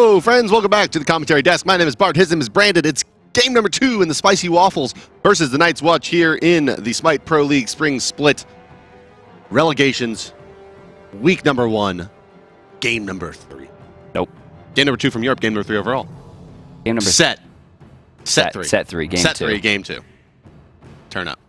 Hello, friends. Welcome back to the commentary desk. My name is Bart. His name is Brandon. It's game number 2 in the Spicy Waffles versus the Night's Watch here in the Smite Pro League Spring Split. Relegations, week number 1, game number 3. Nope. Game number 2 from Europe, game number 3 overall. Game number Set 3. Set 3, game 2. Set 3, game 2. Turn up.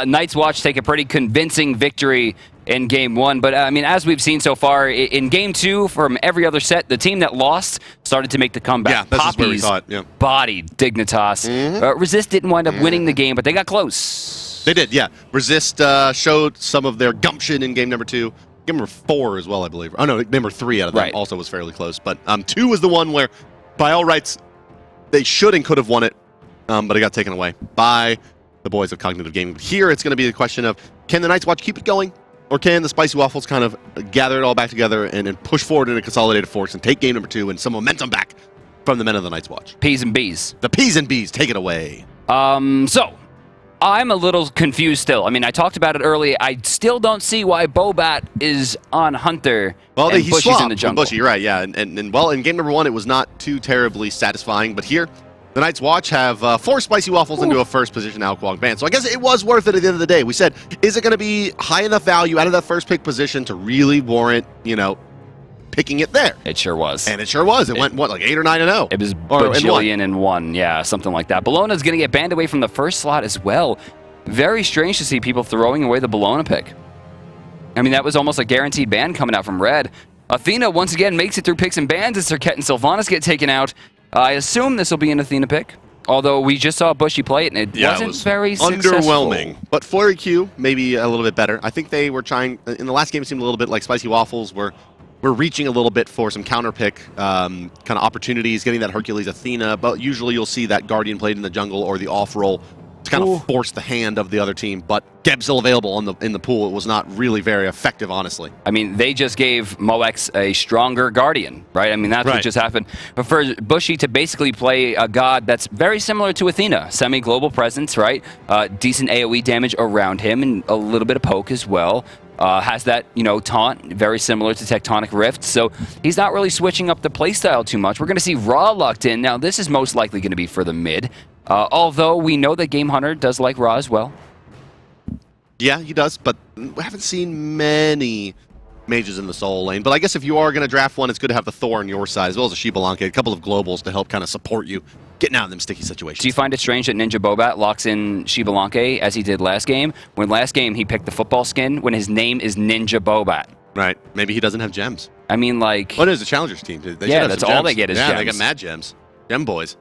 Night's Watch take a pretty convincing victory in game 1, but I mean, as we've seen so far in game 2, from every other set, the team that lost started to make the comeback. Yeah, this is where we saw it. Yeah. Bodied Dignitas. Resist didn't wind up winning the game, but they got close. They did, yeah. Resist showed some of their gumption in game number 2. Game number 4 as well, I believe. Oh no, number 3 out of them also was fairly close. But 2 was the one where, by all rights, they should and could have won it, but it got taken away by the boys of Cognitive Gaming. Here, it's going to be the question of, can the Night's Watch keep it going? Or can the Spicy Waffles kind of gather it all back together and push forward in a consolidated force and take game number 2 and some momentum back from the men of the Night's Watch? P's and B's. The P's and B's, take it away. So, I'm a little confused still. I mean, I talked about it earlier. I still don't see why Bobat is on Hunter and Bushy's in the jungle. Bushy, you're right, yeah. And well, in game number 1, it was not too terribly satisfying. But here, the Night's Watch have 4 Spicy Waffles into a first position Alquang ban. So I guess it was worth it at the end of the day. We said, is it going to be high enough value out of that first pick position to really warrant, you know, picking it there? It sure was. And it sure was. It went, what, like 8 or 9-0? It was bajillion and 1. Yeah, something like that. Bologna's going to get banned away from the first slot as well. Very strange to see people throwing away the Bologna pick. I mean, that was almost a guaranteed ban coming out from Red. Athena, once again, makes it through picks and bans as Serket and Sylvanas get taken out. I assume this will be an Athena pick, although we just saw Bushy play it, and it wasn't very underwhelming. successful. But Flurry Q, maybe a little bit better. I think they were trying, in the last game it seemed a little bit like Spicy Waffles were reaching a little bit for some counter pick kind of opportunities, getting that Hercules Athena, but usually you'll see that Guardian played in the jungle or the off roll to kind of force the hand of the other team, but Geb's still available in the pool. It was not really very effective, honestly. I mean, they just gave Moex a stronger Guardian, right? I mean, that's what just happened. But for Bushy to basically play a god that's very similar to Athena, semi-global presence, right? Decent AoE damage around him and a little bit of poke as well. Has that, you know, taunt, very similar to Tectonic Rift, so he's not really switching up the playstyle too much. We're going to see Ra locked in. Now, this is most likely going to be for the mid, although we know that Game Hunter does like Ra as well. Yeah, he does, but we haven't seen many mages in the soul lane. But I guess if you are going to draft one, it's good to have the Thor on your side, as well as a Xbalanque, a couple of globals to help kind of support you getting out of them sticky situations. Do you find it strange that Ninja Bobat locks in Xbalanque as he did last game? When last game he picked the football skin when his name is Ninja Bobat. Right. Maybe he doesn't have gems. I mean, like... What is the Challengers team? They yeah, that's all they get is gems. Yeah, they got mad gems. Gem boys.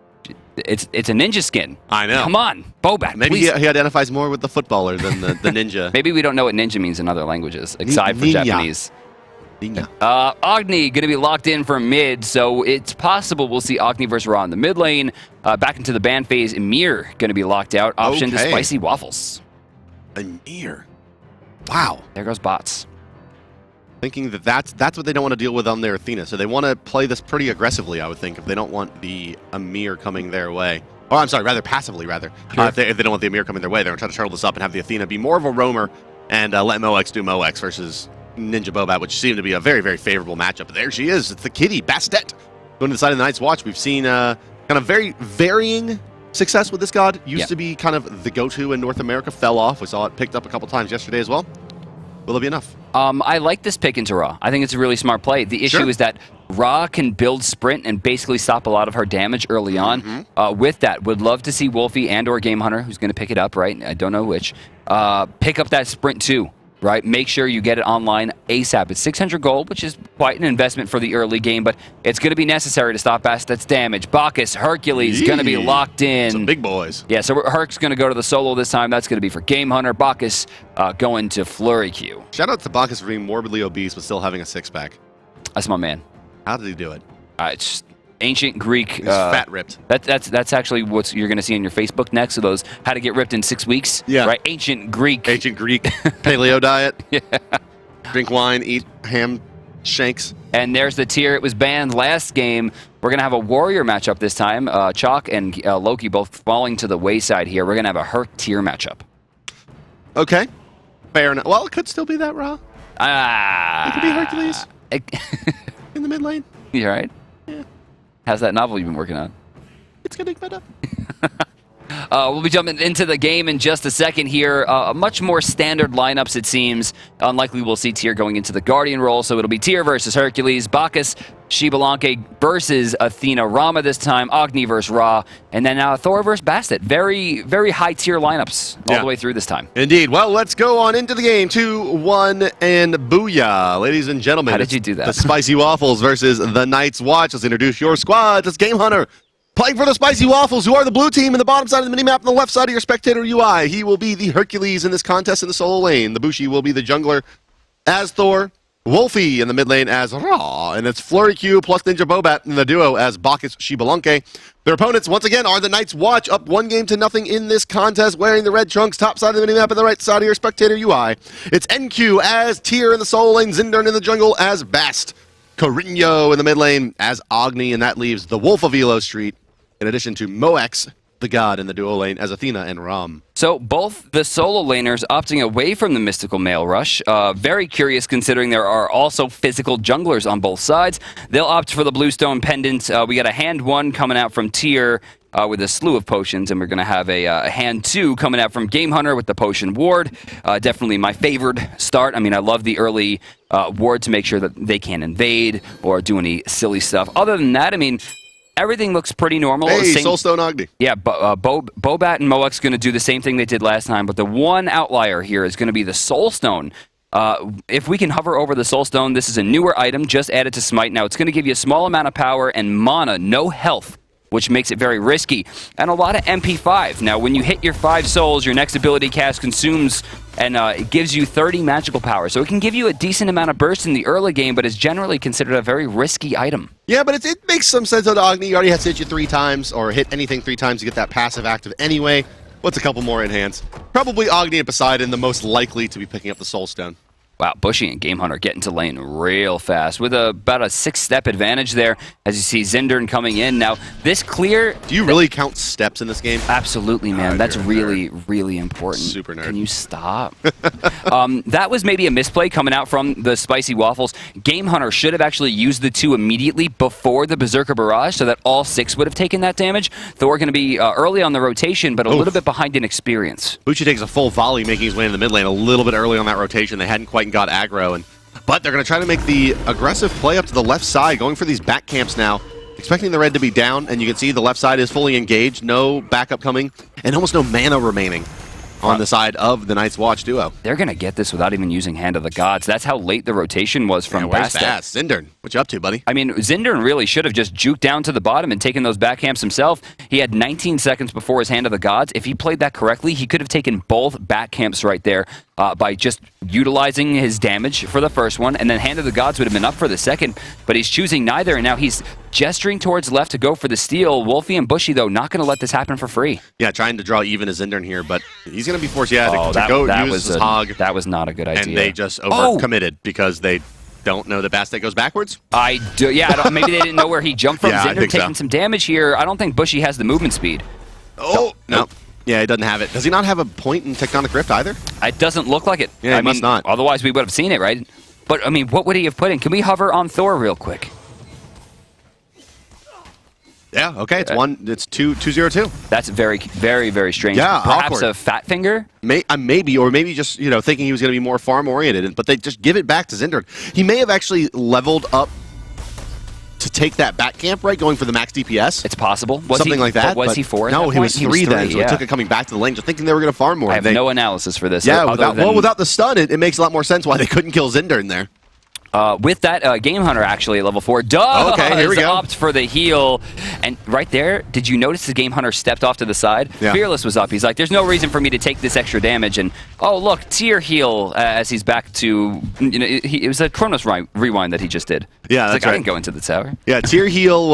It's a ninja skin. I know. Come on, Bobat, maybe please. he identifies more with the footballer than the ninja. Maybe we don't know what ninja means in other languages, aside from Japanese. Agni going to be locked in for mid, so it's possible we'll see Agni versus Ra in the mid lane. Back into the ban phase, Emir going to be locked out. Option to Spicy Waffles. Emir. Wow. There goes bots. Thinking that that's what they don't want to deal with on their Athena. So they want to play this pretty aggressively, I would think, if they don't want the Emir coming their way. Oh, I'm sorry, rather passively, rather. Sure. If they don't want the Emir coming their way, they're going to try to turtle this up and have the Athena be more of a roamer and let Moex do Moex versus Ninja Bobat, which seemed to be a very, very favorable matchup. But there she is. It's the kitty, Bastet. Going to the side of the Night's Watch. We've seen kind of very varying success with this god. Used to be kind of the go-to in North America. Fell off. We saw it picked up a couple times yesterday as well. Will it be enough? I like this pick into Ra. I think it's a really smart play. The issue is that Ra can build sprint and basically stop a lot of her damage early on. With that, would love to see Wolfie and or Game Hunter, who's going to pick it up, right? I don't know which. Pick up that sprint too, right? Make sure you get it online ASAP. It's 600 gold, which is quite an investment for the early game, but it's going to be necessary to stop Bastet's damage. Bacchus, Hercules, going to be locked in. Some big boys. Yeah, so Herc's going to go to the solo this time. That's going to be for Game Hunter. Bacchus going to Flurry Q. Shout out to Bacchus for being morbidly obese but still having a six-pack. That's my man. How did he do it? It's ancient Greek. He's fat ripped. That's actually what you're going to see on your Facebook next. So those how to get ripped in 6 weeks. Yeah. Right. Ancient Greek. Ancient Greek paleo diet. Yeah. Drink wine, eat ham shanks. And there's the tier. It was banned last game. We're going to have a warrior matchup this time. Chalk and Loki both falling to the wayside here. We're going to have a Herc tier matchup. Okay. Fair enough. Well, it could still be that Ra. It could be Hercules. In the mid lane. You all right? Yeah. How's that novel you've been working on? It's getting better. We'll be jumping into the game in just a second here. Much more standard lineups, it seems. Unlikely we'll see Tyr going into the Guardian role, so it'll be Tyr versus Hercules, Bacchus, Xbalanque versus Athena, Rama this time, Agni versus Ra, and then Thor versus Bastet. Very, very high-tier lineups all the way through this time. Indeed. Well, let's go on into the game. 2, 1, and booyah. Ladies and gentlemen. How did you do that? The Spicy Waffles versus the Night's Watch. Let's introduce your squad. It's Game Hunter. Playing for the Spicy Waffles, who are the blue team in the bottom side of the minimap on the left side of your spectator UI. He will be the Hercules in this contest in the solo lane. The Bushi will be the jungler as Thor. Wolfie in the mid lane as Ra. And it's Flurry Q plus Ninja Bobat in the duo as Bacchus Xbalanque. Their opponents, once again, are the Night's Watch, up 1-0 in this contest, wearing the red trunks, top side of the minimap on the right side of your spectator UI. It's NQ as Tyr in the solo lane, Zindern in the jungle as Bast. Carino in the mid lane as Agni, and that leaves the Wolf of Elo Street, in addition to Moex, the god in the duo lane, as Athena and Ram. So both the solo laners opting away from the mystical male rush. Very curious considering there are also physical junglers on both sides. They'll opt for the Bluestone Pendant. We got a hand 1 coming out from Tyr with a slew of potions, and we're going to have a hand 2 coming out from Game Hunter with the Potion Ward. Definitely my favored start. I mean, I love the early ward to make sure that they can't invade or do any silly stuff. Other than that, I mean, everything looks pretty normal. Hey, Soulstone Agni. Yeah, Bobat and Moex going to do the same thing they did last time, but the one outlier here is going to be the Soulstone. If we can hover over the Soulstone, this is a newer item, just added to Smite. Now, it's going to give you a small amount of power and mana, no health, which makes it very risky, and a lot of MP5. Now, when you hit your 5 souls, your next ability cast consumes, and it gives you 30 magical power. So it can give you a decent amount of burst in the early game, but is generally considered a very risky item. Yeah, but it makes some sense out of Agni. You already has to hit you 3 times, or hit anything 3 times to get that passive active anyway. What's a couple more in hands? Probably Agni and Poseidon, the most likely to be picking up the Soulstone. Wow, Bushy and Game Hunter getting to lane real fast with about a 6-step advantage there as you see Zindern coming in. Now, this clear... Do you really count steps in this game? Absolutely, man. That's really, really important. Super nerd. Can you stop? That was maybe a misplay coming out from the Spicy Waffles. Game Hunter should have actually used the 2 immediately before the Berserker Barrage so that all 6 would have taken that damage. Thor going to be early on the rotation, but a little bit behind in experience. Bucci takes a full volley, making his way into the mid lane a little bit early on that rotation. They hadn't quite got aggro, but they're going to try to make the aggressive play up to the left side, going for these back camps now, expecting the red to be down, and you can see the left side is fully engaged, no backup coming, and almost no mana remaining on the side of the Night's Watch duo. They're going to get this without even using Hand of the Gods. That's how late the rotation was from Bastet. Zindern, what you up to, buddy? I mean, Zindern really should have just juked down to the bottom and taken those back camps himself. He had 19 seconds before his Hand of the Gods. If he played that correctly, he could have taken both back camps right there by just utilizing his damage for the first one, and then Hand of the Gods would have been up for the second, but he's choosing neither, and now he's gesturing towards left to go for the steal. Wolfie and Bushy, though, not going to let this happen for free. Yeah, trying to draw even as Zindern here, but he's going to be forced, to go use his hog. That was not a good idea. And they just overcommitted because they don't know that Bastet goes backwards? I do, yeah, maybe they didn't know where he jumped from. Yeah, Zindern taking some damage here. I don't think Bushy has the movement speed. Oh, no. Yeah, he doesn't have it. Does he not have a point in Tectonic Rift either? It doesn't look like it. Yeah, he must not. Otherwise, we would have seen it, right? But, I mean, what would he have put in? Can we hover on Thor real quick? Yeah, okay, it's 202. That's very, very, very strange. Yeah, Perhaps awkward. a fat finger? Maybe, or maybe just, thinking he was going to be more farm-oriented, but they just give it back to Zindern. He may have actually leveled up to take that back camp, right, going for the max DPS. It's possible. Something like that. Was he 4 at No, that he point? was 3 then, so it took it coming back to the lane, just thinking they were going to farm more. I have no analysis for this. Yeah, without the stun, it makes a lot more sense why they couldn't kill Zindern there. With that, Game Hunter actually at level 4 does okay, here we go. opt for the heal. And right there, did you notice the Game Hunter stepped off to the side? Yeah. Fearless was up. He's like, there's no reason for me to take this extra damage. And, oh, look, Tyr heal as he's back to, it was a Chronos rewind that he just did. Yeah, that's like, right. I didn't go into the tower. Yeah, Tyr heal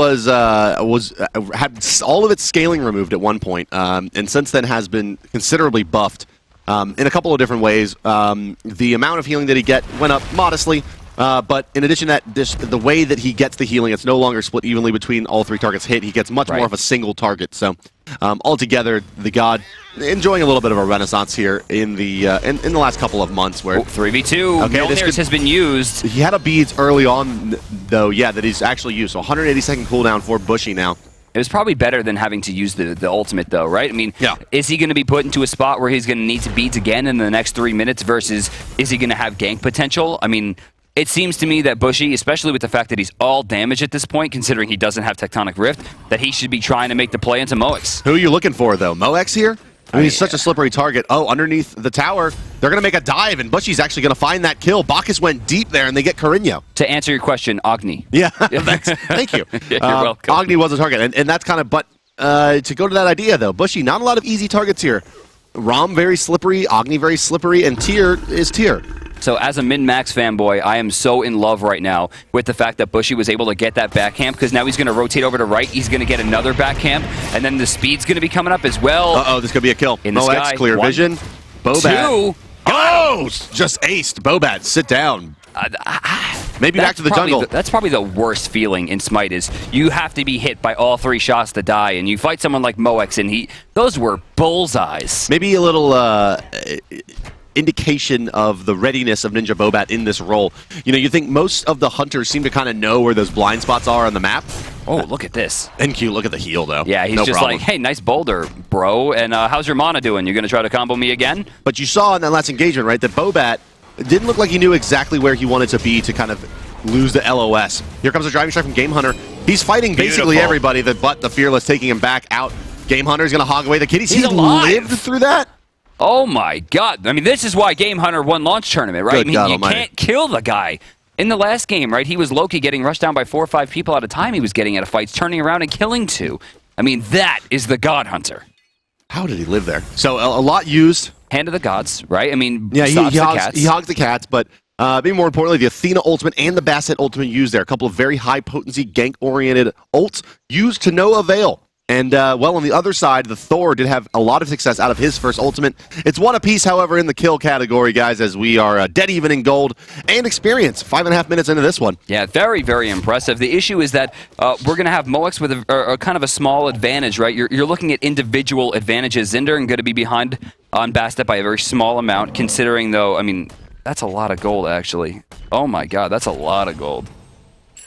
had all of its scaling removed at one point, and since then has been considerably buffed in a couple of different ways. The amount of healing that he went up modestly. But in addition to that, the way that he gets the healing, it's no longer split evenly between all 3 targets hit. He gets much more of a single target. So Altogether, the god enjoying a little bit of a renaissance here in the last couple of months. Where 3v2, okay, Mjolnir's has been used. He had a beads early on, though, yeah, that he's actually used. So 180-second cooldown for Bushy now. It was probably better than having to use the ultimate, though, right? I mean, yeah. Is he going to be put into a spot where he's going to need to beads again in the next 3 minutes versus is he going to have gank potential? I mean, it seems to me that Bushy, especially with the fact that he's all damage at this point, considering he doesn't have Tectonic Rift, that he should be trying to make the play into Moex. Who are you looking for, though? Moex here? I mean, he's such a slippery target. Oh, underneath the tower, they're going to make a dive, and Bushy's actually going to find that kill. Bacchus went deep there, and they get Carino. To answer your question, Agni. Yeah, thank you. You're welcome. Agni was a target, and that's kind of, but to go to that idea, though, Bushy, not a lot of easy targets here. Ram, very slippery, Agni, very slippery, and Tyr is Tyr. So as a min-max fanboy, I am so in love right now with the fact that Bushy was able to get that back camp, because now he's going to rotate over to right. He's going to get another back camp, and then the speed's going to be coming up as well. Uh-oh, this could be a kill. In the sky. Clear One, vision. Bobat. Two. Oh! Just aced. Bobat, sit down. Maybe back to the jungle. That's probably the worst feeling in Smite is you have to be hit by all 3 shots to die, and you fight someone like Moex, and those were bullseyes. Maybe a little indication of the readiness of Ninja Bobat in this role. You know, you think most of the hunters seem to kind of know where those blind spots are on the map. Oh, look at this. NQ, look at the heal, though. Yeah, he's no just problem. like, hey, nice boulder, bro, and how's your mana doing? You going to try to combo me again? But you saw in that last engagement, right, that Bobat didn't look like he knew exactly where he wanted to be to kind of lose the LOS. Here comes a driving strike from Game Hunter. He's fighting basically everybody, but the Fearless taking him back out. Game Hunter's going to hog away the kitties. He's alive. Lived through that? Oh my god. I mean, this is why Game Hunter won launch tournament, right? Good I mean, God you Almighty. can't kill the guy. In the last game, right, he was low-key getting rushed down by 4 or 5 people at a time he was getting out of fights, turning around and killing 2. I mean, that is the God Hunter. How did he live there? So a lot used. Hand of the gods, right? I mean, yeah, stops the cats. He hogs the cats, but maybe more importantly, the Athena ultimate and the Bastet ultimate used there. A couple of very high-potency, gank-oriented ults used to no avail. And, well, on the other side, the Thor did have a lot of success out of his first ultimate. It's one apiece, however, in the kill category, guys, as we are dead even in gold and experience. 5.5 minutes into this one. Yeah, very, very impressive. The issue is that we're going to have Moex with a kind of a small advantage, right? You're looking at individual advantages. Zinder going to be behind on Bastet by a very small amount, considering, though, I mean, that's a lot of gold, actually. Oh, my God, that's a lot of gold.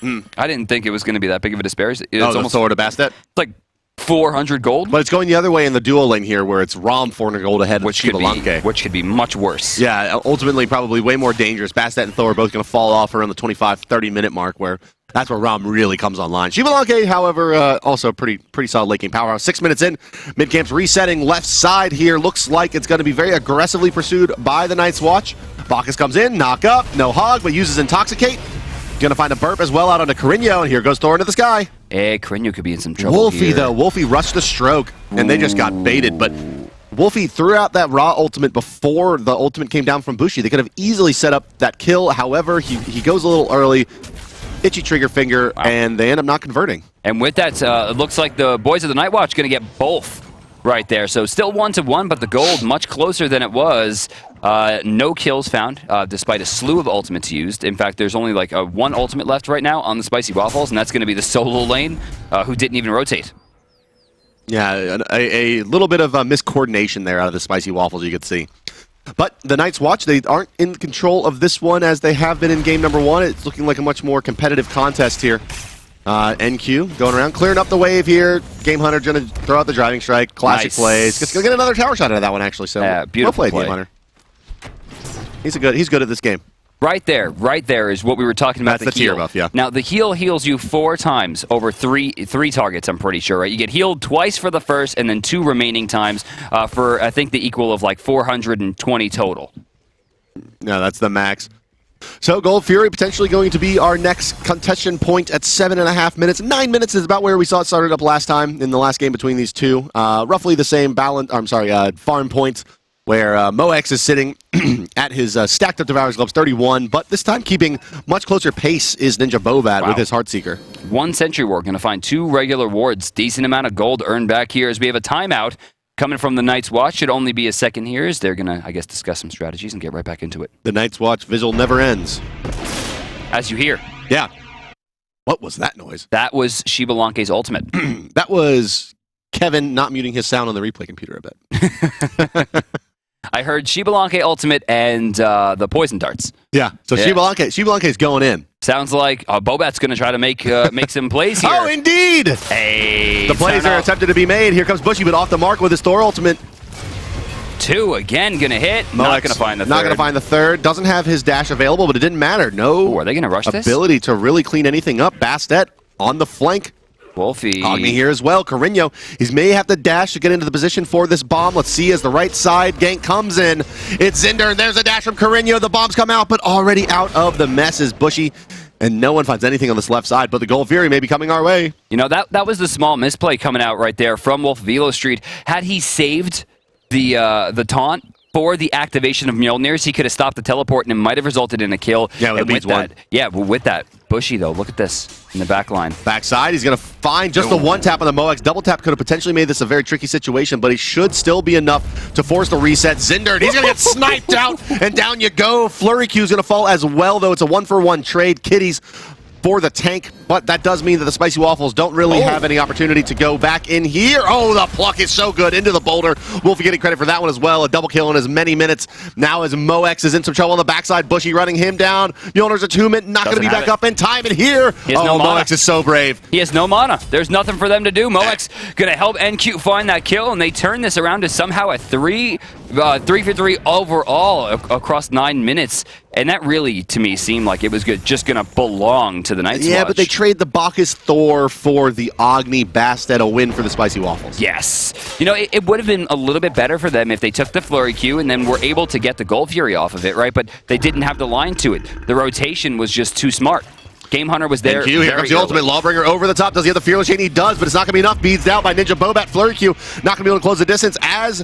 I didn't think it was going to be that big of a disparity. It's almost Thor to Bastet? It's like 400 gold? But it's going the other way in the duo lane here, where it's Ram 400 gold ahead of Xbalanque. Which could be much worse. Yeah, ultimately probably way more dangerous. Bastet and Thor are both going to fall off around the 25-30 minute mark, where that's where Ram really comes online. Xbalanque, however, also pretty solid late game powerhouse. 6 minutes in, mid-camp's resetting left side here. Looks like it's going to be very aggressively pursued by the NightsWatch. Bacchus comes in, knock up, no hog, but uses Intoxicate. Gonna find a burp as well out onto Carino, and here goes Thor into the sky. Hey, Carino could be in some trouble Wolfie, here. though. Wolfie rushed the stroke, and they just got baited. But Wolfie threw out that raw ultimate before the ultimate came down from Bushy. They could have easily set up that kill. However, he goes a little early. Itchy trigger finger, and they end up not converting. And with that, it looks like the boys of the Nightwatch going to get both right there. So still 1-1, but the gold much closer than it was. No kills found, despite a slew of ultimates used. In fact, there's only like one ultimate left right now on the Spicy Waffles, and that's going to be the solo lane, who didn't even rotate. Yeah, a little bit of miscoordination there out of the Spicy Waffles, you could see. But the NightsWatch, they aren't in control of this one as they have been in game number 1. It's looking like a much more competitive contest here. NQ going around, clearing up the wave here. Game Hunter going to throw out the driving strike. Classic plays. Just going to get another tower shot out of that one, actually. So beautiful well played, play. Game Hunter. He's good at this game. Right there is what we were talking about. That's the tier buff, yeah. Now, the heal heals you 4 times over three targets, I'm pretty sure, right? You get healed twice for the first, and then 2 remaining times for, I think, the equal of like 420 total. No, that's the max. So Gold Fury potentially going to be our next contention point at 7.5 minutes. 9 minutes is about where we saw it started up last time in the last game between these two. Roughly the same farm points, where Moex is sitting at his stacked up Devourer's Gloves 31, but this time keeping much closer pace is Ninja Bobat with his Heartseeker. 1 Sentry Ward, going to find 2 regular wards. Decent amount of gold earned back here as we have a timeout coming from the NightsWatch. Should only be a second here as they're going to, I guess, discuss some strategies and get right back into it. The NightsWatch visual never ends. As you hear. Yeah. What was that noise? That was Xbalanque's ultimate. That was Kevin not muting his sound on the replay computer a bit. I heard Xbalanque ultimate and the poison darts. Yeah, so yeah. Xbalanque is going in. Sounds like Bobat's going to try to make some plays here. Oh, indeed! Hey, the plays are attempted to be made. Here comes Bushy, but off the mark with his Thor ultimate. 2 again, going to hit. Not going to find the third. Not going to find the third. Doesn't have his dash available, but it didn't matter. No. Ooh, are they going to rush this? Ability to really clean anything up. Bastet on the flank. Wolfie. Agni here as well. Carino, he may have to dash to get into the position for this bomb. Let's see as the right side gank comes in. It's Zinder, and there's a dash from Carino. The bombs come out, but already out of the mess is Bushy, and no one finds anything on this left side, but the Gold Fury may be coming our way. You know, that was the small misplay coming out right there from Wolf Velo Street. Had he saved the taunt for the activation of Mjolnirs, he could have stopped the teleport, and it might have resulted in a kill. Yeah, with that, yeah, with that. Bushy, though, look at this in the back line. Backside, he's going to find just the one tap on the Moex. Double tap could have potentially made this a very tricky situation, but he should still be enough to force the reset. Zinder, he's going to get sniped out, and down you go. Flurry Q is going to fall as well, though. It's a 1-for-1 trade. Kitties for the tank, but that does mean that the Spicy Waffles don't really have any opportunity to go back in here. Oh, the pluck is so good into the boulder. Wolfie getting credit for that one as well. A double kill in as many minutes. Now as Moex is in some trouble on the backside, Bushy running him down. Mjolnir's attunement not going to be back up in time, and here, Moex is so brave. He has no mana. There's nothing for them to do. Moex going to help NQ find that kill, and they turn this around to somehow a 3-for-3 overall across 9 minutes. And that really, to me, seemed like it was just going to belong to the Night's Watch. Yeah, but they trade the Bacchus Thor for the Agni Bastet, a win for the Spicy Waffles. Yes. You know, it would have been a little bit better for them if they took the Flurry Q and then were able to get the Gold Fury off of it, right? But they didn't have the line to it. The rotation was just too smart. Game Hunter was there. Here comes the ultimate. Lawbringer over the top. Does he have the Fearless Chain? He does, but it's not going to be enough. Beads out by Ninja Bobat. Flurry Q not going to be able to close the distance as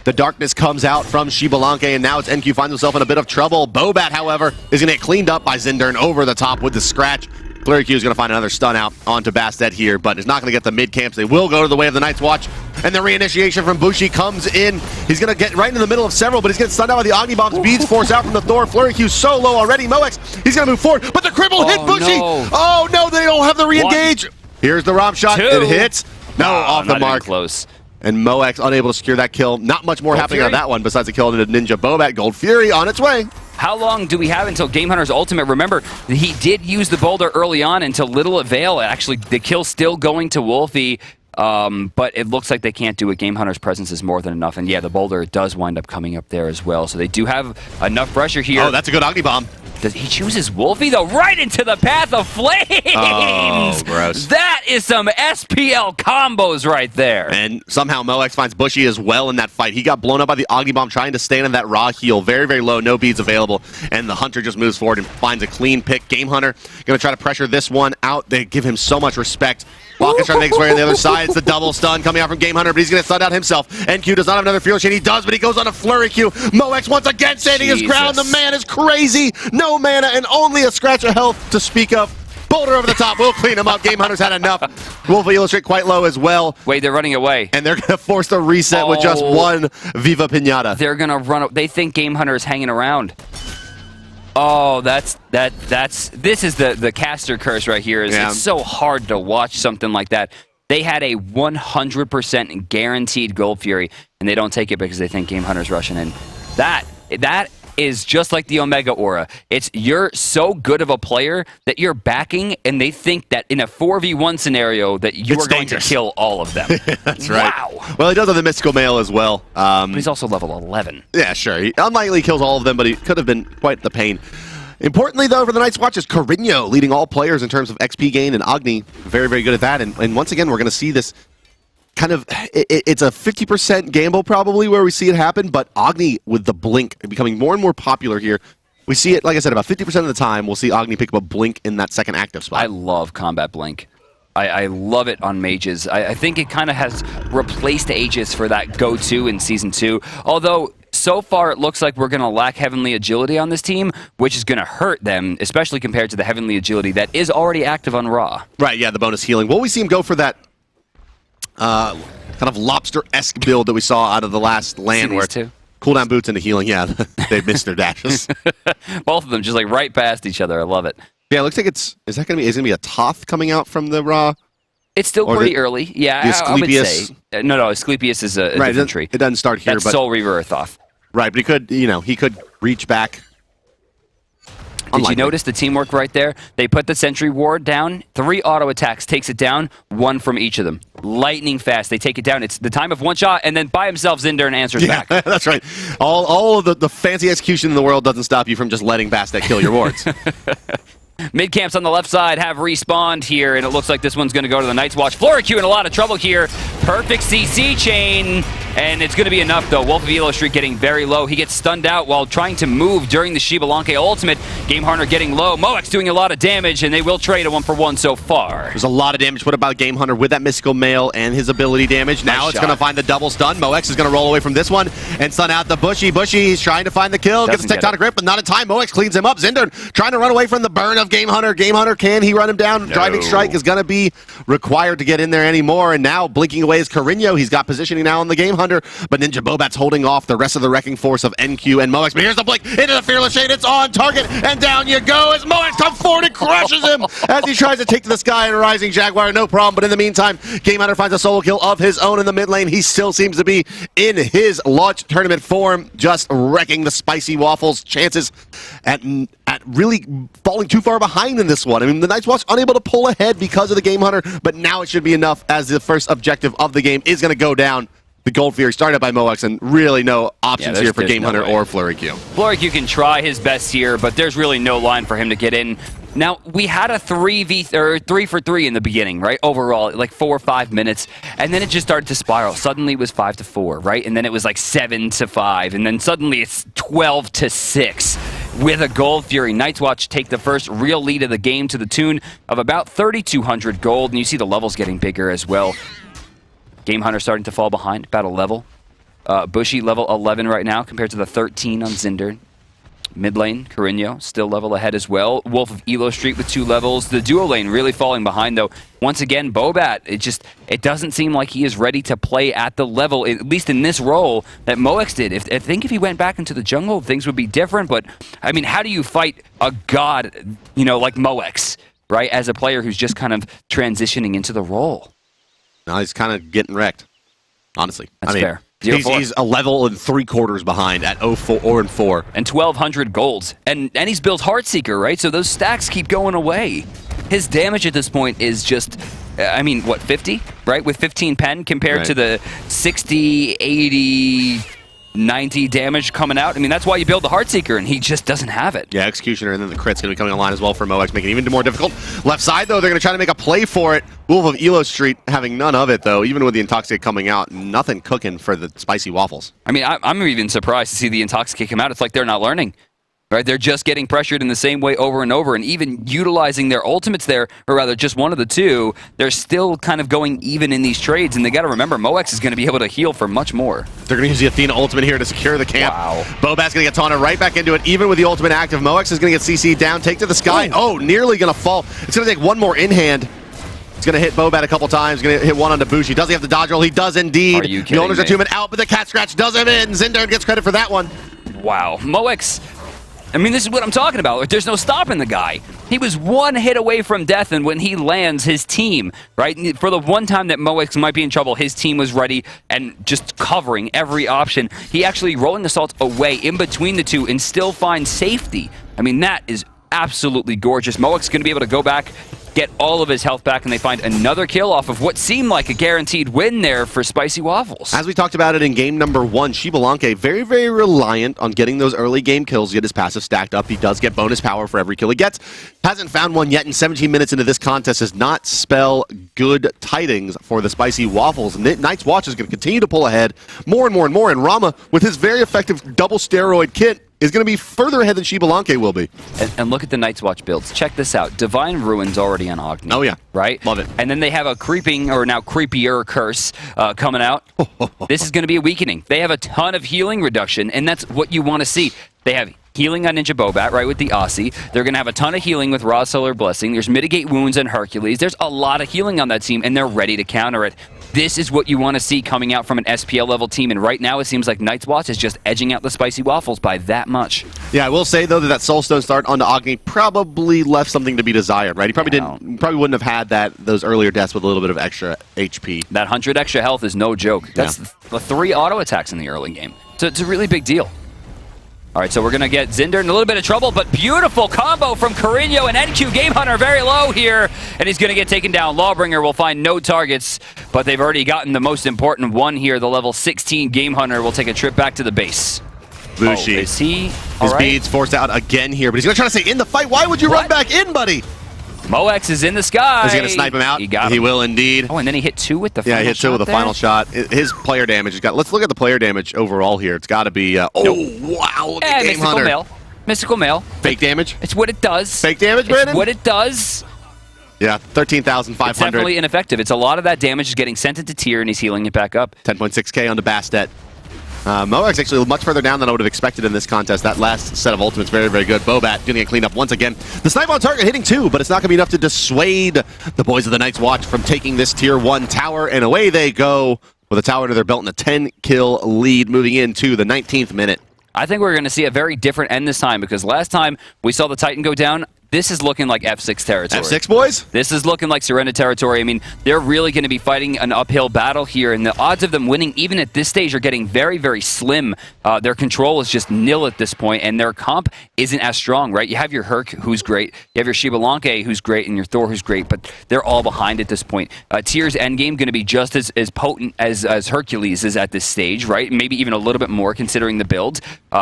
the darkness comes out from Xbalanque, and now it's NQ finds himself in a bit of trouble. Bobat, however, is going to get cleaned up by Zinder and over the top with the scratch. Flurry Q is going to find another stun out onto Bastet here, but is not going to get the mid camps. They will go to the way of the Night's Watch, and the reinitiation from Bushi comes in. He's going to get right into the middle of several, but he's getting stunned out by the Agni bombs. Beads force out from the Thor. Flurry Q so low already. Moex, he's going to move forward, but the cripple hit Bushi. No. Oh no, they don't have the re-engage. Here's the Rom shot. It hits. No, off the mark. Close. And Moex unable to secure that kill. Not much more happening on that one besides a kill into Ninja Bobat. Gold Fury on its way. How long do we have until Game Hunter's ultimate? Remember, he did use the boulder early on until little avail. Actually, the kill's still going to Wolfie, but it looks like they can't do it. Game Hunter's presence is more than enough. And yeah, the boulder does wind up coming up there as well. So they do have enough pressure here. Oh, that's a good Agni bomb. Does he chooses Wolfie, though? Right into the path of flames! Oh, gross. That is some SPL combos right there. And somehow Moex finds Bushy as well in that fight. He got blown up by the Agni bomb trying to stand in that raw heal. Very, very low, no beads available. And the Hunter just moves forward and finds a clean pick. Game Hunter going to try to pressure this one out. They give him so much respect. Bacchus trying to make his way on the other side. It's the double stun coming out from Game Hunter, but he's going to stun out himself. NQ does not have another Fearless Chain. He does, but he goes on a Flurry Q. Moex once again standing his ground. The man is crazy. No mana and only a scratch of health to speak of. Boulder over the top. We'll clean him up. Game Hunter's had enough. Wolf Illustrate quite low as well. Wait, they're running away. And they're going to force the reset with just one Viva Pinata. They're going to run. They think Game Hunter is hanging around. Oh, this is the caster curse right here. It's so hard to watch something like that. They had a 100% guaranteed Gold Fury, and they don't take it because they think Game Hunter's rushing in. That is just like the Omega Aura. It's you're so good of a player that you're backing, and they think that in a 4v1 scenario that you are going to kill all of them. That's right. Wow. Well, he does have the Mystical Mail as well. But he's also level 11. Yeah, sure. He unlikely kills all of them, but he could have been quite the pain. Importantly, though, for the Night's Watch is Carino leading all players in terms of XP gain, and Agni very, very good at that. And once again, we're going to see this kind of, it's a 50% gamble probably where we see it happen, but Agni with the blink becoming more and more popular here. We see it, like I said, about 50% of the time, we'll see Agni pick up a blink in that second active spot. I love combat blink. I love it on mages. I think it kind of has replaced Aegis for that go-to in Season 2, although so far it looks like we're going to lack Heavenly Agility on this team, which is going to hurt them, especially compared to the Heavenly Agility that is already active on Ra. Right, yeah, the bonus healing. Will we see him go for that kind of lobster-esque build that we saw out of the last land where cooldown boots into healing? Yeah, they missed their dashes. Both of them just like right past each other. I love it. Yeah, it looks like is that going to be a Toth coming out from the Ra? It's still pretty early. Yeah, I would say. No, Asclepius is a different tree. It doesn't start here. That's Soul Reaver Thoth. Right, but he could reach back. Did you notice the teamwork right there? They put the Sentry Ward down. 3 auto attacks takes it down. 1 from each of them. Lightning fast. They take it down. It's the time of 1 shot, and then by himself, Zinder answers back. That's right. All of the fancy execution in the world doesn't stop you from just letting Bastet kill your wards. Mid camps on the left side have respawned here, and it looks like this one's going to go to the Night's Watch. Floriq in a lot of trouble here. Perfect CC chain, and it's going to be enough, though. Wolf of Elo Street getting very low. He gets stunned out while trying to move during the Xbalanque ultimate. Game Hunter getting low. Moex doing a lot of damage, and they will trade a 1-for-1 so far. There's a lot of damage put up by Game Hunter with that Mystical Mail and his ability damage. Now it's going to find the double stun. Moex is going to roll away from this one and stun out the Bushy. Bushy, he's trying to find the kill. Gets the Tectonic Grip, but not in time. Moex cleans him up. Zinder trying to run away from the burn of Game Hunter. Game Hunter, can he run him down? No. Driving Strike is going to be required to get in there anymore. And now blinking away is Carino. He's got positioning now on the Game Hunter, but Ninja Bobat's holding off the rest of the wrecking force of NQ and Moex. But here's the blink into the Fearless Shade. It's on target, and down you go as Moex comes forward and crushes him as he tries to take to the sky and Rising Jaguar. No problem, but in the meantime, Game Hunter finds a solo kill of his own in the mid lane. He still seems to be in his launch tournament form, just wrecking the Spicy Waffles' chances at really falling too far behind in this one. I mean, the Night's Watch unable to pull ahead because of the Game Hunter, but now it should be enough as the first objective of the game is going to go down. The Gold Fury started by Moex, and really no options here for Game Hunter or Floriq. Floriq can try his best here, but there's really no line for him to get in. Now, we had a 3 for 3 in the beginning, right? Overall, like 4 or 5 minutes, and then it just started to spiral. Suddenly it was 5 to 4, right? And then it was like 7 to 5, and then suddenly it's 12 to 6. With a Gold Fury, Night's Watch take the first real lead of the game to the tune of about 3,200 gold, and you see the levels getting bigger as well. Game Hunter starting to fall behind, about a level. Bushy level 11 right now compared to the 13 on Zinder. Mid lane, Carino still level ahead as well. Wolf of Elo Street with 2 levels. The duo lane really falling behind, though. Once again, Bobat, it doesn't seem like he is ready to play at the level, at least in this role, that Moex did. I think if he went back into the jungle, things would be different. But, I mean, how do you fight a god, like Moex, right, as a player who's just kind of transitioning into the role? No, he's kind of getting wrecked, honestly. That's fair. He's a level and 3/4 behind at 0-4 and 4. And 1,200 golds. And he's built Heartseeker, right? So those stacks keep going away. His damage at this point is just, 50, right? With 15 pen compared to the 60, 80, 90 damage coming out. I mean, that's why you build the Heartseeker, and he just doesn't have it. Yeah, Executioner, and then the crit's going to be coming online as well for Moex, making it even more difficult. Left side, though, they're going to try to make a play for it. Wolf of Elo Street having none of it, though. Even with the Intoxicate coming out, nothing cooking for the Spicy Waffles. I mean, I'm even surprised to see the Intoxicate come out. It's like they're not learning. Right, they're just getting pressured in the same way over and over, and even utilizing their ultimates there, or rather just one of the two, they're still kind of going even in these trades, and they got to remember, Moex is going to be able to heal for much more. They're going to use the Athena ultimate here to secure the camp. Wow. Bobat's going to get taunted right back into it, even with the ultimate active. Moex is going to get CC'd down, take to the sky. Oh, nearly going to fall. It's going to take one more in hand. He's going to hit Bobat a couple times. Going to hit one onto Bushi. Does he have the dodge roll? He does indeed. Are you kidding me? The owner's attunement out, but the cat scratch does him in. Zinder gets credit for that one. Wow. Moex, I mean, this is what I'm talking about. There's no stopping the guy. He was one hit away from death, and when he lands, his team, right? For the one time that Moex might be in trouble, his team was ready and just covering every option. He actually rolling Assault away in between the two and still find safety. I mean, that is absolutely gorgeous. Moex is going to be able to go back, get all of his health back, and they find another kill off of what seemed like a guaranteed win there for Spicy Waffles. As we talked about it in game number 1, Xbalanque very, very reliant on getting those early game kills, get his passive stacked up. He does get bonus power for every kill he gets. Hasn't found one yet in 17 minutes into this contest. Does not spell good tidings for the Spicy Waffles. Night's Watch is going to continue to pull ahead more and more and more, and Rama, with his very effective double steroid kit, is going to be further ahead than Xbalanque will be. And look at the Night's Watch builds. Check this out. Divine Ruin's already on Agni. Oh, yeah. Right? Love it. And then they have a creeping, or now creepier curse coming out. This is going to be a weakening. They have a ton of healing reduction, and that's what you want to see. They have healing on Ninja Bobat, right, with the Aussie. They're going to have a ton of healing with Raw Solar Blessing. There's Mitigate Wounds on Hercules. There's a lot of healing on that team, and they're ready to counter it. This is what you want to see coming out from an SPL level team, and right now it seems like TheNightsWatch is just edging out the Spicy Waffles by that much. Yeah, I will say though that Soulstone start onto Agni probably left something to be desired, right? He probably wouldn't have had those earlier deaths with a little bit of extra HP. That 100 extra health is no joke. That's the 3 auto attacks in the early game. So it's a really big deal. All right, so we're going to get Zinder in a little bit of trouble, but beautiful combo from Carino and NQ. Game Hunter very low here, and he's going to get taken down. Lawbringer will find no targets, but they've already gotten the most important one here. The level 16 Game Hunter will take a trip back to the base. Bushi. Is he? His beads forced out again here, but he's going to try to stay in the fight. Why would you run back in, buddy? Moex is in the sky. Is he going to snipe him out? He got him. He will indeed. Oh, and then he hit 2 with the final shot. Yeah, he hit 2 with the final shot. His player damage has got. Let's look at the player damage overall here. It's got to be. Wow! Look at Game Mystical Hunter. Mail. Mystical Mail. Fake damage. It's what it does. Fake damage, Brandon. It's what it does. Yeah, 13,500. It's definitely ineffective. It's a lot of that damage is getting sent into tier, and he's healing it back up. 10.6k onto Bastet. Moex actually much further down than I would have expected in this contest. That last set of ultimates, very, very good. Bobat going to get cleaned up once again. The snipe on target hitting 2, but it's not going to be enough to dissuade the boys of the TheNightsWatch from taking this tier 1 tower, and away they go with a tower under their belt and a 10-kill lead moving into the 19th minute. I think we're going to see a very different end this time, because last time we saw the Titan go down, this is looking like F6 territory. F6, boys? This is looking like Surrender territory. I mean, they're really going to be fighting an uphill battle here, and the odds of them winning, even at this stage, are getting very, very slim. Their control is just nil at this point, and their comp isn't as strong, right? You have your Herc, who's great. You have your Xbalanque, who's great, and your Thor, who's great, but they're all behind at this point. Tier's endgame going to be just as potent as Hercules is at this stage, right? Maybe even a little bit more, considering the build.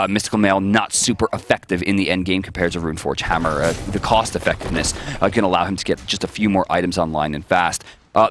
Mystical Mail, not super effective in the endgame compared to Runeforge Hammer. The cost effectiveness can allow him to get just a few more items online and fast.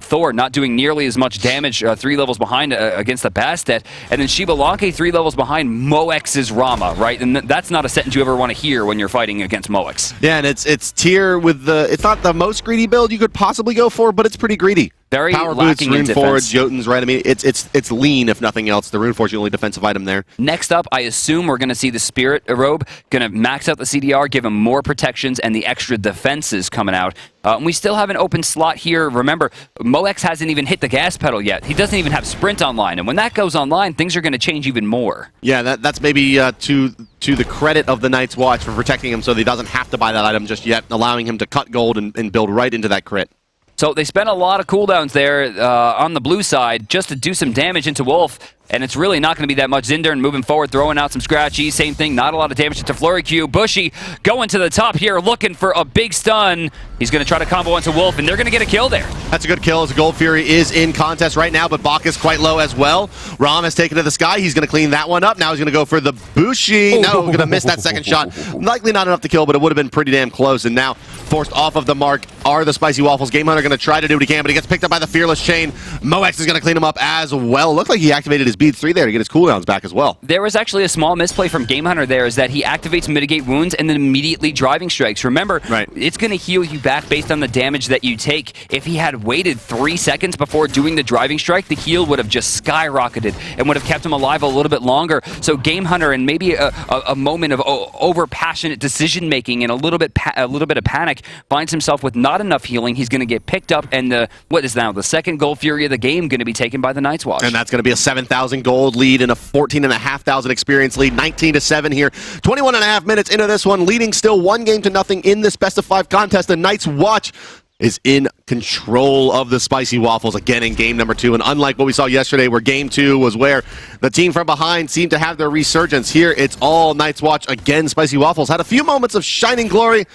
Thor not doing nearly as much damage, 3 levels behind against the Bastet, and then Xbalanque 3 levels behind Moex's Rama, right? And that's not a sentence you ever want to hear when you're fighting against Moex. Yeah, and it's tier with it's not the most greedy build you could possibly go for, but it's pretty greedy. Very Power lacking boots, in Runeforge, defense. Jotuns, right? I mean, it's lean if nothing else. The Runeforge is the only defensive item there. Next up, I assume we're going to see the Spirit Robe going to max out the CDR, give him more protections and the extra defenses coming out. And we still have an open slot here. Remember, Moex hasn't even hit the gas pedal yet. He doesn't even have Sprint online, and when that goes online, things are going to change even more. Yeah, that's maybe to the credit of the TheNightsWatch for protecting him so that he doesn't have to buy that item just yet, allowing him to cut gold and build right into that crit. So they spent a lot of cooldowns there on the blue side just to do some damage into Wolf, and it's really not going to be that much. Zinder moving forward, throwing out some scratchies. Same thing, not a lot of damage into Flurry Q. Bushy going to the top here, looking for a big stun. He's going to try to combo into Wolf, and they're going to get a kill there. That's a good kill as Gold Fury is in contest right now, but Bacchus quite low as well. Ram has taken to the sky. He's going to clean that one up. Now he's going to go for the Bushi. No, going to miss that second shot. Likely not enough to kill, but it would have been pretty damn close. And now forced off of the mark are the Spicy Waffles. Game Hunter going to try to do what he can, but he gets picked up by the Fearless Chain. Moex is going to clean him up as well. Looked like he activated his Beads 3 there to get his cooldowns back as well. There was actually a small misplay from Game Hunter there, is that he activates Mitigate Wounds and then immediately Driving Strikes. Remember, it's going to heal you back based on the damage that you take. If he had waited 3 seconds before doing the Driving Strike, the heal would have just skyrocketed and would have kept him alive a little bit longer. So Game Hunter, and maybe a moment of over-passionate decision-making and a little bit of panic, finds himself with not enough healing. He's going to get picked up, and what is now the second Gold Fury of the game going to be taken by the TheNightsWatch. And that's going to be a 7,000 gold lead and a 14,500 experience lead. 19-7 here. 21.5 minutes into this one, leading still 1-0 in this best-of-5 contest. The TheNightsWatch is in control of the Spicy Waffles again in game number 2. And unlike what we saw yesterday, where game 2 was where the team from behind seemed to have their resurgence, here it's all TheNightsWatch again. Spicy Waffles had a few moments of shining glory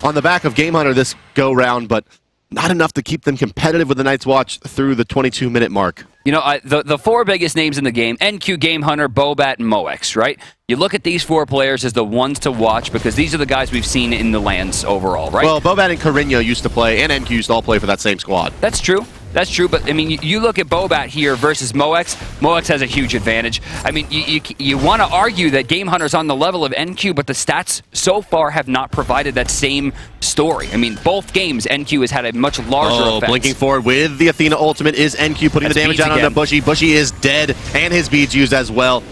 on the back of Game Hunter this go-round, but not enough to keep them competitive with the TheNightsWatch through the 22-minute mark. You know, the 4 biggest names in the game, NQ, Game Hunter, Bobat, and Moex, right? You look at these 4 players as the ones to watch because these are the guys we've seen in the lands overall, right? Well, Bobat and Carino used to play, and NQ used to all play for that same squad. That's true. That's true, but I mean, you look at Bobat here versus Moex. Moex has a huge advantage. I mean, you want to argue that Game Hunter's on the level of NQ, but the stats so far have not provided that same story. I mean, both games, NQ has had a much larger effect. Blinking forward with the Athena ultimate is NQ putting the damage down on the Bushy. Bushy is dead, and his beads used as well.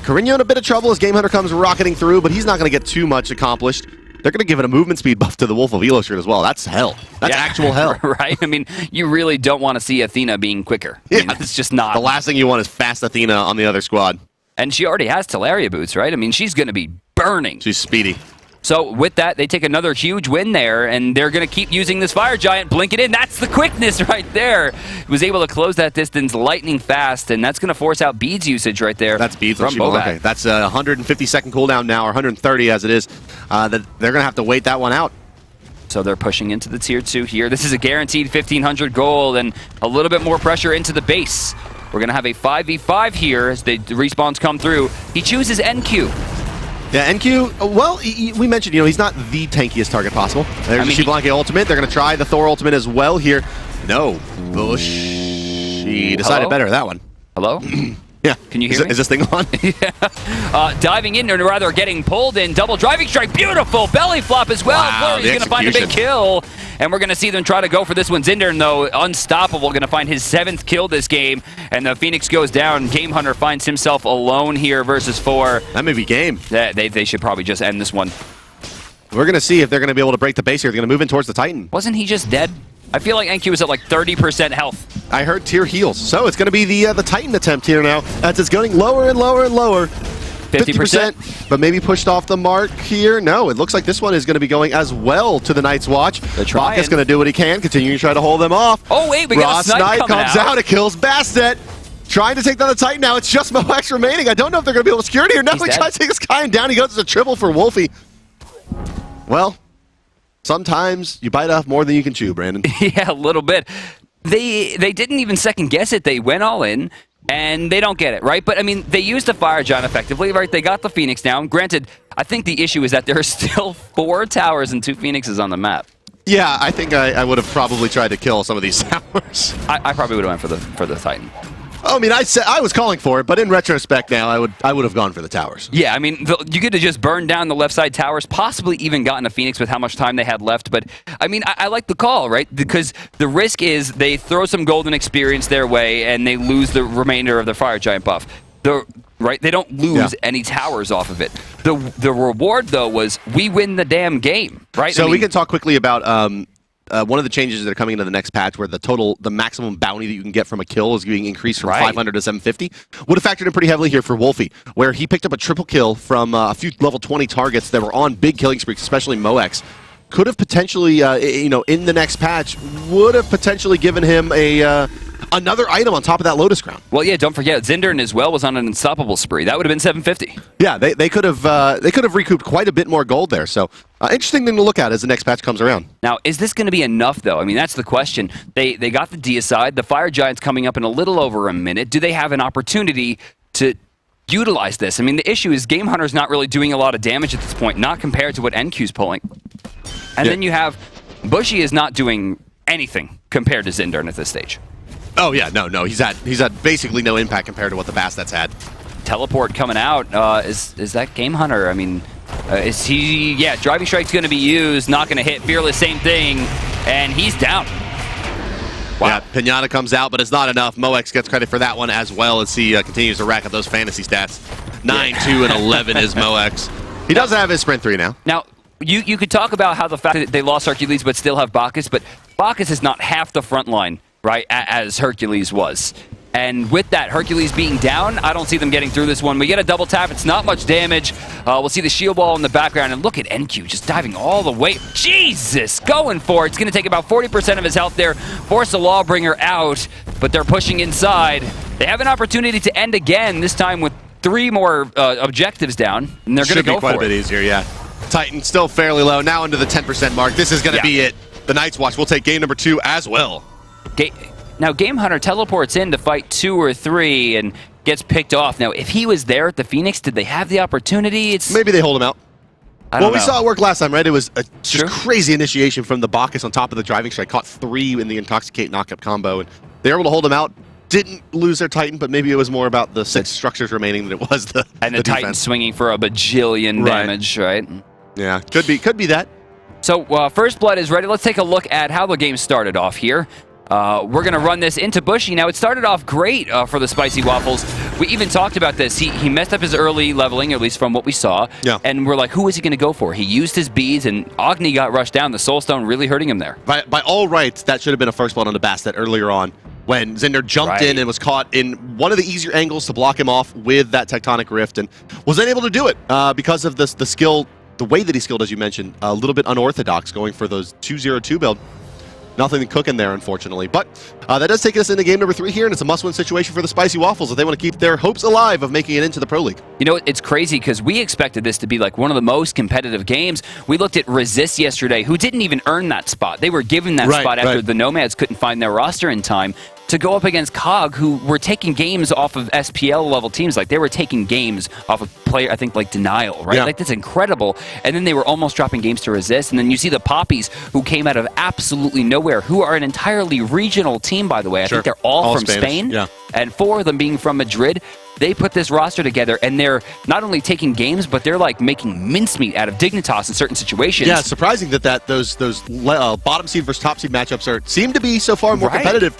Carino in a bit of trouble as Game Hunter comes rocketing through, but he's not going to get too much accomplished. They're going to give it a movement speed buff to the Wolf of Elo shirt as well. That's hell. That's actual hell. Right? I mean, you really don't want to see Athena being quicker. I mean, it's just not. The last thing you want is fast Athena on the other squad. And she already has Teleria boots, right? I mean, she's going to be burning. She's speedy. So with that, they take another huge win there, and they're going to keep using this Fire Giant, blink it in. That's the quickness right there. He was able to close that distance lightning fast, and that's going to force out Beads usage right there. That's Beads from Xbalanque. That's a 150-second cooldown now, or 130 as it is. That they're going to have to wait that one out. So they're pushing into the Tier 2 here. This is a guaranteed 1,500 gold, and a little bit more pressure into the base. We're going to have a 5v5 here as the respawns come through. He chooses NQ. Yeah, NQ, well, we mentioned, he's not the tankiest target possible. There's the Xbalanque ultimate. They're going to try the Thor ultimate as well here. No. Bush. He decided better that one. Hello? Yeah. Can you hear me? Is this thing on? Yeah. Diving in, or rather getting pulled in. Double driving strike. Beautiful. Belly flop as well. Wow, Flurry's going to find a big kill. And we're going to see them try to go for this one. Zindern, though, unstoppable. Going to find his 7th kill this game. And the Phoenix goes down. Game Hunter finds himself alone here versus 4. That may be game. They should probably just end this one. We're going to see if they're going to be able to break the base here. They're going to move in towards the Titan. Wasn't he just dead? I feel like NQ was at like 30% health. I heard tier heals. So it's going to be the Titan attempt here now. As it's going lower and lower and lower. 50%, but maybe pushed off the mark here. No, it looks like this one is going to be going as well to the TheNightsWatch. Bacchus going to do what he can, continuing to try to hold them off. Oh, wait, we got a snipe coming comes out. It kills Bastet. Trying to take down the Titan now. It's just Moex remaining. I don't know if they're going to be able to secure it here. No, he tries to take this guy down. He goes to a triple for Wolfie. Well, sometimes you bite off more than you can chew, Brandon. Yeah, a little bit. They didn't even second guess it. They went all in. And they don't get it, right? But, I mean, they used the Fire Giant effectively, right? They got the Phoenix down. Granted, I think the issue is that there are still 4 towers and 2 Phoenixes on the map. Yeah, I think I would have probably tried to kill some of these towers. I probably would have went for the Titan. I mean, I was calling for it, but in retrospect now, I would have gone for the towers. Yeah, I mean, you could have just burned down the left side towers, possibly even gotten a Phoenix with how much time they had left. But, I mean, I like the call, right? Because the risk is they throw some golden experience their way and they lose the remainder of the Fire Giant buff. Right? They don't lose any towers off of it. The reward, though, was we win the damn game, right? So we can talk quickly about one of the changes that are coming into the next patch where the maximum bounty that you can get from a kill is being increased from 500 to 750. Would have factored in pretty heavily here for Wolfie, where he picked up a triple kill from a few level 20 targets that were on big killing streaks, especially Moex. Could have potentially, in the next patch, would have potentially given him another item on top of that Lotus Crown. Well, yeah, don't forget, Zindern as well was on an unstoppable spree. That would have been 750. Yeah, they could have recouped quite a bit more gold there. So interesting thing to look at as the next patch comes around. Now, is this going to be enough, though? I mean, that's the question. They got the deicide. The Fire Giant's coming up in a little over a minute. Do they have an opportunity to utilize this? I mean, the issue is Game Hunter's not really doing a lot of damage at this point, not compared to what NQ's pulling. And then you have Bushy is not doing anything compared to Zindern at this stage. Oh yeah, no, he's had basically no impact compared to what the Bastet's had. Teleport coming out, is that Game Hunter? I mean, is he? Yeah, driving strike's going to be used, not going to hit. Fearless, same thing, and he's down. Wow. Yeah, Pinata comes out, but it's not enough. Moex gets credit for that one as well as he continues to rack up those fantasy stats. 9, 2, and 11 is Moex. He does have his sprint 3 now. Now, you could talk about how the fact that they lost Hercules but still have Bacchus, but Bacchus is not half the front line, right, as Hercules was. And with that, Hercules being down, I don't see them getting through this one. We get a double tap. It's not much damage. We'll see the shield wall in the background. And look at NQ just diving all the way. Jesus, going for it. It's going to take about 40% of his health there. Force the Lawbringer out, but they're pushing inside. They have an opportunity to end again, this time with 3 more objectives down. And they're going to go for it. Should be quite a bit easier, yeah. Titan still fairly low, now into the 10% mark. This is going to be it. The TheNightsWatch will take game number 2 as well. Now, Game Hunter teleports in to fight 2 or 3 and gets picked off. Now, if he was there at the Phoenix, did they have the opportunity? Maybe they hold him out. I don't know. We saw it work last time, right? It was a just crazy initiation from the Bacchus on top of the driving strike. Caught 3 in the Intoxicate knockup combo, and they were able to hold him out. Didn't lose their Titan, but maybe it was more about the 6 structures remaining than it was the Titan swinging for a bajillion damage, right? Yeah, could be that. So First Blood is ready. Let's take a look at how the game started off here. We're going to run this into Bushy. Now, it started off great for the Spicy Waffles, We even talked about this. He messed up his early leveling, at least from what we saw. Yeah. And we're like, who is he going to go for? He used his beads, and Agni got rushed down. The Soul Stone really hurting him there. By all rights, that should have been a first blood on the Bastet earlier on, when Zinder jumped in and was caught in one of the easier angles to block him off with that Tectonic Rift, and was unable to do it because of the skill, the way that he skilled, as you mentioned, a little bit unorthodox, going for those 2-0-2 build. Nothing cooking there, unfortunately. But that does take us into game number 3 here, and it's a must-win situation for the Spicy Waffles if they want to keep their hopes alive of making it into the Pro League. You know, it's crazy because we expected this to be like one of the most competitive games. We looked at Resist yesterday, who didn't even earn that spot. They were given that spot after the Nomads couldn't find their roster in time, to go up against COG, who were taking games off of SPL level teams. Like, they were taking games off of player, I think, like Denial, right? Yeah. Like, that's incredible. And then they were almost dropping games to Resist. And then you see the Poppies, who came out of absolutely nowhere, who are an entirely regional team, by the way. I think they're all from Spanish. Spain. Yeah. And 4 of them being from Madrid. They put this roster together, and they're not only taking games, but they're like making mincemeat out of Dignitas in certain situations. Yeah, it's surprising that those bottom seed versus top seed matchups seem to be so far more competitive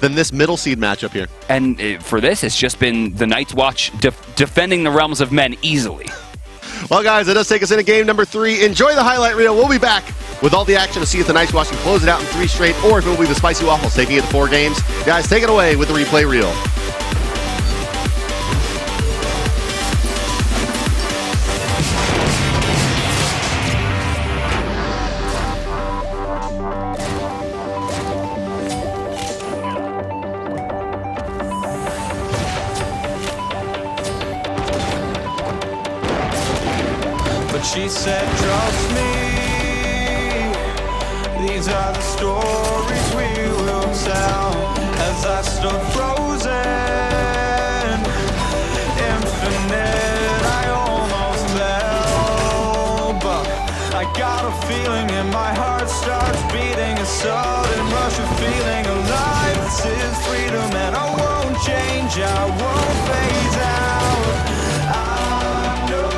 than this middle seed matchup here. And for this, it's just been the TheNightsWatch defending the realms of men easily. Well, guys, it does take us into game number 3. Enjoy the highlight reel. We'll be back with all the action to see if the TheNightsWatch can close it out in 3 straight, or if it will be the Spicy Waffles taking it to 4 games. Guys, take it away with the replay reel. She said, trust me, these are the stories we will tell. As I stood frozen, infinite, I almost fell. But I got a feeling and my heart starts beating, a sudden rush of feeling alive. This is freedom and I won't change, I won't phase out. I know.